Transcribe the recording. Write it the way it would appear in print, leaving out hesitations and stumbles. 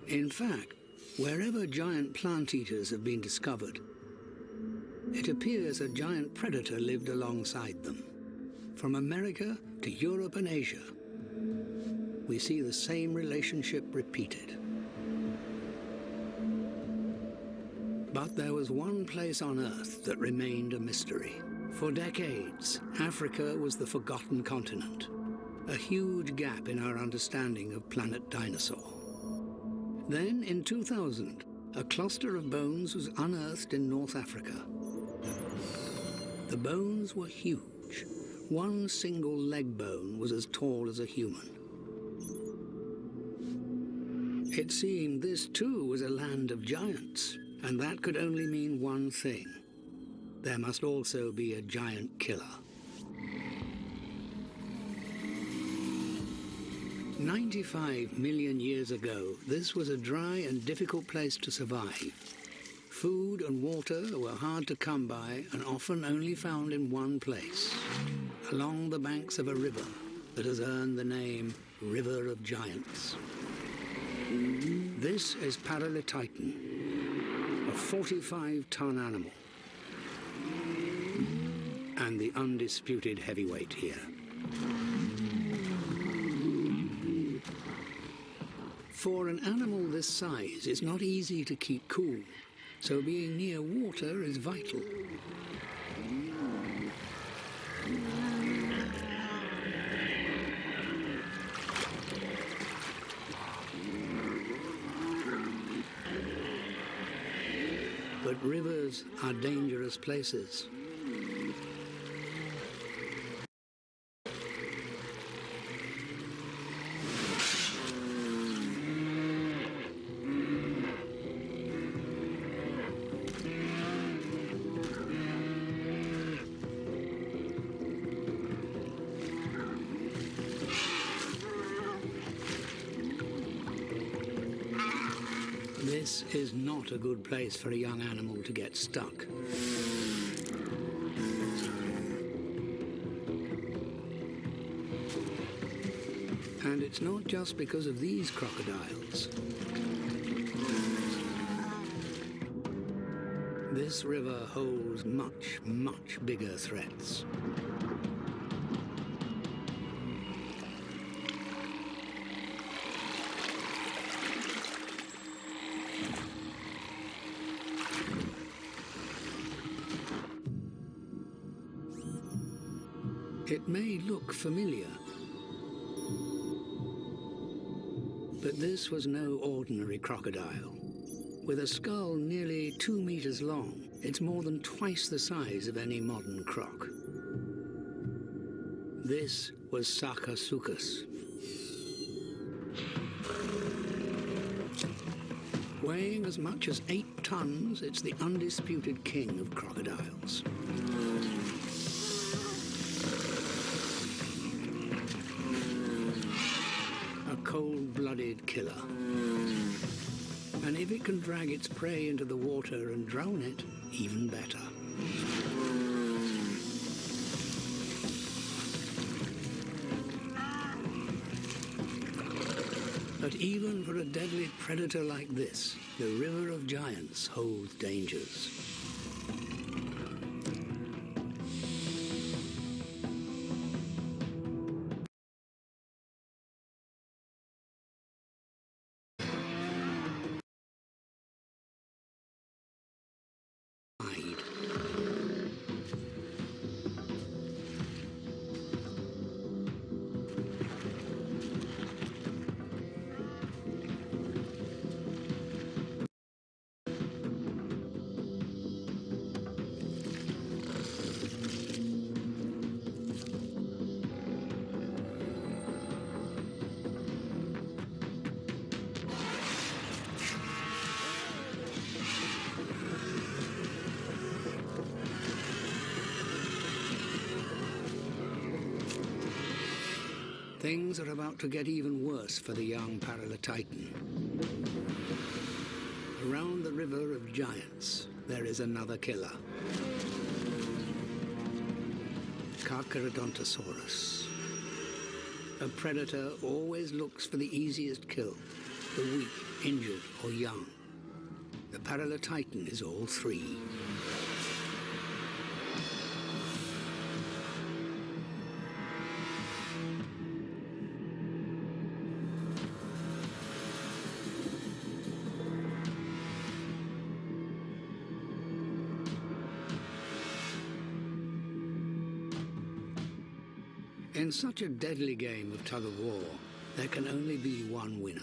In fact, wherever giant plant-eaters have been discovered, it appears a giant predator lived alongside them. From America to Europe and Asia, we see the same relationship repeated. But there was one place on Earth that remained a mystery. For decades, Africa was the forgotten continent, a huge gap in our understanding of planet Dinosaur. Then, in 2000, a cluster of bones was unearthed in North Africa. The bones were huge. One single leg bone was as tall as a human. It seemed this too was a land of giants, and that could only mean one thing. There must also be a giant killer. 95 million years ago, this was a dry and difficult place to survive. Food and water were hard to come by and often only found in one place, along the banks of a river that has earned the name River of Giants. This is Paralititan, a 45-ton animal, and the undisputed heavyweight here. For an animal this size, it's not easy to keep cool, so being near water is vital. But rivers are dangerous places. This is not a good place for a young animal to get stuck. And it's not just because of these crocodiles. This river holds much, much bigger threats. It may look familiar, but this was no ordinary crocodile. With a skull nearly 2 meters long, it's more than twice the size of any modern croc. This was Sarcosuchus. Weighing as much as 8 tons, it's the undisputed king of crocodiles. Cold-blooded killer. And if it can drag its prey into the water and drown it, even better. But even for a deadly predator like this, the River of Giants holds dangers. Things are about to get even worse for the young Paralititan. Around the River of Giants, there is another killer. Carcharodontosaurus. A predator always looks for the easiest kill, the weak, injured or young. The Paralititan is all three. In such a deadly game of tug-of-war, there can only be one winner.